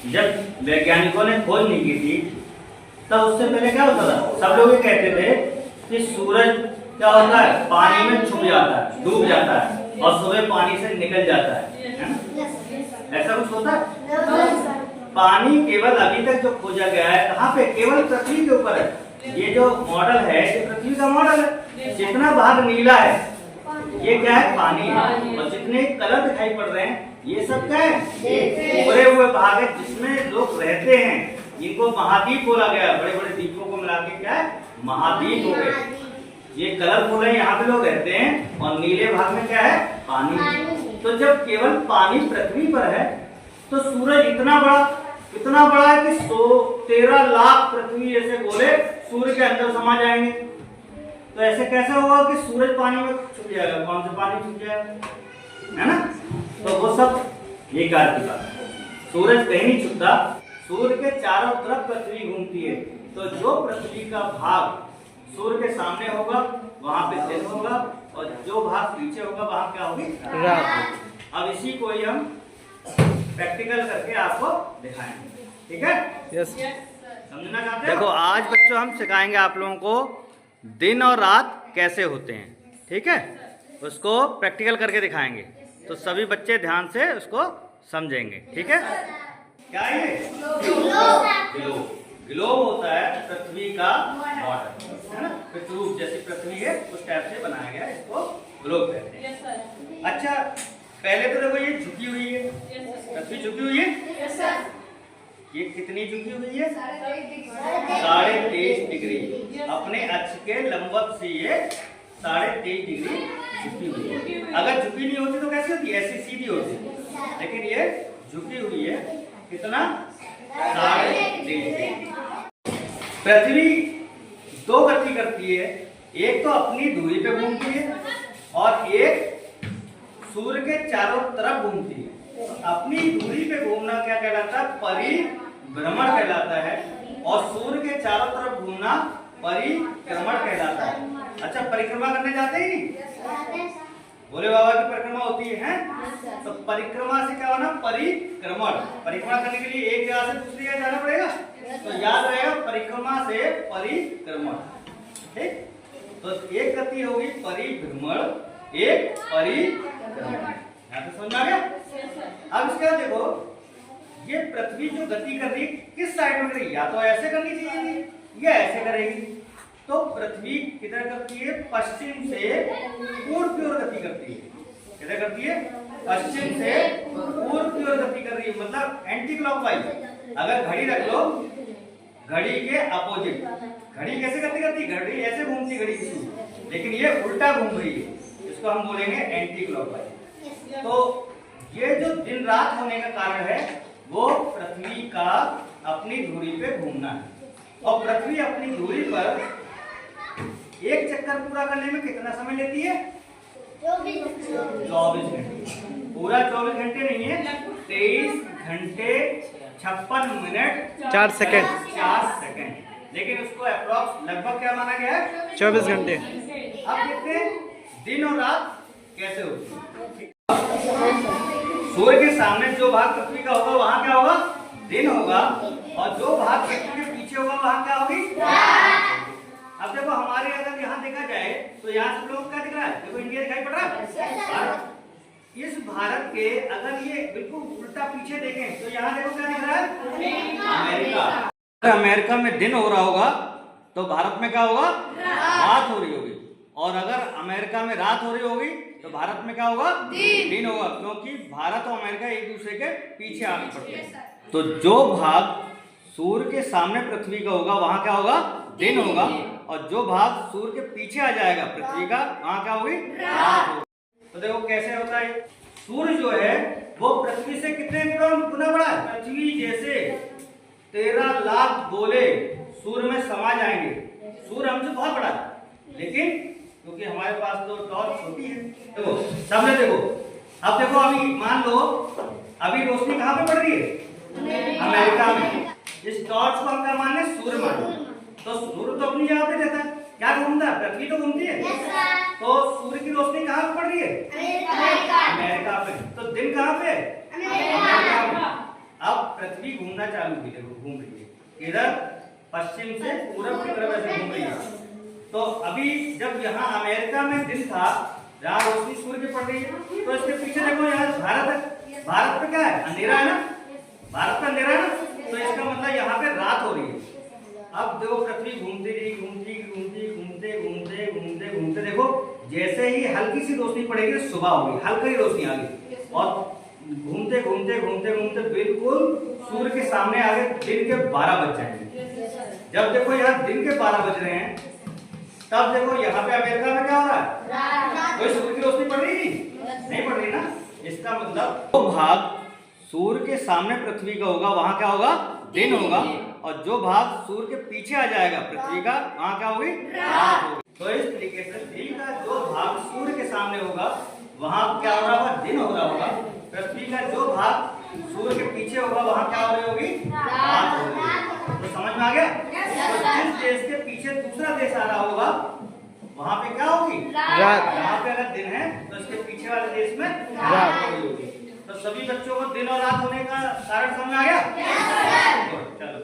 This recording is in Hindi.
जब वैज्ञानिकों ने खोज नहीं की थी तब उससे पहले क्या होता था, सब लोग ये कहते थे कि सूरज क्या होता है, पानी में छुप जाता है, डूब जाता है और सुबह पानी से निकल जाता है ना? ऐसा कुछ होता है? पानी केवल अभी तक जो खोजा गया है कहाँ पे, केवल पृथ्वी के ऊपर है। ये जो मॉडल है ये पृथ्वी का मॉडल है। जितना भाग नीला है ये क्या है, पानी है, और जितने कलर दिखाई पड़ रहे हैं ये सब क्या है, उभरे हुए भाग है जिसमें लोग रहते हैं। इनको महाद्वीप बोला गया, बड़े बड़े द्वीपों को मिला के क्या है, महाद्वीप हो गए। ये कलरफुल है, यहाँ पे लोग रहते हैं, और नीले भाग में क्या है, पानी। तो जब केवल पानी पृथ्वी पर है तो सूरज इतना बड़ा है कि 13 लाख पृथ्वी जैसे गोले सूर्य के अंदर समा जाएंगे। तो ऐसे कैसे होगा कि सूरज पानी में छुप जाएगा, कौन से पानी छुप जाएगा, है ना? तो वो सब ये कार की बात है। सूरज कहीं नहीं छुपता, सूर्य के चारों तरफ पृथ्वी घूमती है। तो जो पृथ्वी का भाग सूर्य के सामने होगा वहां पे दिन होगा, और जो भाग पीछे होगा वहां क्या होगी, रात। अब इसी को ही हम प्रैक्टिकल करके आपको दिखाएंगे, ठीक है? यस। समझना चाहते हैं? देखो आज बच्चों हम सिखाएंगे आप लोगों को दिन और रात कैसे होते हैं, ठीक है? उसको प्रैक्टिकल करके दिखाएंगे, तो सभी बच्चे ध्यान से उसको समझेंगे, ठीक है? क्या है ये? ग्लोब। ग्लोब होता है पृथ्वी का मॉडल, है ना? पृथ्वी जैसी पृथ्वी है उस टाइप से बनाया गया है, इसको ग्लोब कहते हैं। अच्छा, पहले तो देखो ये झुकी हुई है, पृथ्वी झुकी हुई है। ये कितनी झुकी हुई है, 23.5 डिग्री। अपने अक्ष के लंबवत से ये 23.5 डिग्री झुकी हुई है। अगर झुकी नहीं होती तो कैसी होती, ऐसी सीधी होती, लेकिन ये झुकी हुई है। कितना, 23.5 डिग्री। पृथ्वी दो गति करती है, एक तो अपनी धुरी पे घूमती है और एक सूर्य के चारों तरफ घूमती है। अपनी धुरी पे घूमना क्या कहलाता है, परिभ्रमण कहलाता है, और सूर्य के चारों तरफ घूमना परिक्रमण कहलाता है। अच्छा, परिक्रमा करने जाते ही नहीं, भोले बाबा की परिक्रमा होती है, तो परिक्रमा से क्या होना, परिक्रमण। परिक्रमा करने के लिए एक जगह से दूसरी जगह जाना पड़ेगा, तो याद रहेगा परिक्रमा से परिक्रमण, ठीक? तो एक गति होगी परिभ्रमण, एक परिक्रमण। यहाँ पे समझ आ गया? अब इसके बाद देखो, ये पृथ्वी जो गति कर रही किस साइड में कर रही, या तो ऐसे करनी चाहिए या ऐसे करेगी। तो पृथ्वी किधर करती है, पश्चिम से पूर्व की ओर गति करती है। किधर करती है, पश्चिम से पूर्व की ओर गति कर रही है, मतलब एंटी क्लॉकवाइज। अगर घड़ी रख लो, घड़ी के अपोजिट, घड़ी कैसे गति करती है, घड़ी ऐसे घूमती है, घड़ी की, लेकिन ये उल्टा घूम रही है, इसको हम बोलेंगे एंटी क्लॉकवाइज। तो ये जो दिन रात होने का कारण है वो पृथ्वी का अपनी धुरी पे घूमना है, और पृथ्वी अपनी धुरी पर एक चक्कर पूरा करने में कितना समय लेती है, 24 घंटे। पूरा 24 घंटे नहीं है, 23 घंटे 56 मिनट 4 सेकंड, 4 सेकंड, लेकिन उसको अप्रोक्स लगभग क्या माना गया है, 24 घंटे। अब देखते हैं दिन और रात कैसे होती है। सूर्य के सामने जो भाग पृथ्वी का होगा वहां क्या होगा, दिन होगा, और जो भाग पृथ्वी के पीछे होगा वहां क्या होगी, रात। अब देखो हमारे अगर यहाँ देखा जाए तो यहाँ सब लोग क्या दिख रहा है, देखो इंडिया दिखाई पड़ रहा है, भारत। इस भारत के अगर ये बिल्कुल उल्टा पीछे देखें तो यहाँ देखो क्या दिख रहा है, अमेरिका। अगर अमेरिका में दिन हो रहा होगा तो भारत में क्या होगा, रात हो रही होगी, और अगर अमेरिका में रात हो रही होगी तो भारत में क्या होगा, दिन होगा, क्योंकि भारत और अमेरिका एक दूसरे के पीछे आगे पड़ते हैं। तो जो भाग सूर्य के सामने पृथ्वी का होगा वहां क्या होगा, दिन होगा, और जो भाग सूर्य के पीछे आ जाएगा पृथ्वी का वहां क्या होगी, रात होगी। तो देखो कैसे होता है, सूर्य जो है वो पृथ्वी से कितने गुना बड़ा है, पृथ्वी जैसे 13 लाख गोले सूर्य में समा जाएंगे। सूर्य हमसे बहुत बड़ा है, लेकिन क्योंकि हमारे पास तो टॉर्च छोटी है। देखो सामने देखो, अब देखो अभी मान लो अभी रोशनी कहाँ पे पड़ रही है, अमेरिका में। इस टॉर्च को हम क्या मान लें, सूर्य मान लें। तो सूर्य तो अपनी जगह पे रहता है, क्या घूमता है, पृथ्वी तो घूमती है। तो सूर्य की रोशनी कहाँ पे पड़ रही है, अमेरिका पे। तो दिन कहाँ पे, अमेरिका में। अब पृथ्वी घूमना चालू की, देखो घूम रही है इधर पश्चिम से पूरब की तरफ ऐसे घूम रही है। तो अभी जब यहाँ अमेरिका में दिन था, जहाँ रोशनी सूर्य की पड़ रही है, तो इसके पीछे देखो यहाँ भारत है। भारत में क्या है? अंधेरा है ना, भारत में अंधेरा है ना, तो इसका मतलब यहाँ पे रात हो रही है। अब देखो पृथ्वी घूमती रही, घूमती घूमती घूमते घूमते घूमते घूमते देखो जैसे ही हल्की सी रोशनी पड़ेगी सुबह होगी, हल्की रोशनी आ गई और घूमते घूमते घूमते घूमते बिल्कुल सूर्य के सामने आ गए। दिन के 12 बज जाएंगे। जब देखो यहाँ दिन के 12 बज रहे हैं, तब देखो यहाँ पे अमेरिका में क्या हो रहा है? कोई सूर्य की रोशनी पड़ रही थी? नहीं पड़ रही ना। इसका मतलब जो भाग सूर्य के सामने पृथ्वी का होगा वहां क्या होगा? दिन होगा, और जो भाग सूर्य के पीछे आ जाएगा पृथ्वी का, वहां क्या होगी? रात होगी। तो इस तरीके से दिन का जो भाग सूर्य के सामने होगा वहां क्या हो रहा होगा? दिन हो रहा होगा। पृथ्वी का जो भाग सूर्य के पीछे होगा वहां क्या हो रही होगी? रात होगी। तो समझ में आ गया? तो जिस देश के पीछे दूसरा देश आ रहा होगा वहां पे क्या होगी? रात। यहाँ पे अगर दिन है तो इसके पीछे वाले देश में रात होगी। तो सभी बच्चों को दिन और रात होने का कारण समझ में आ गया? चलो।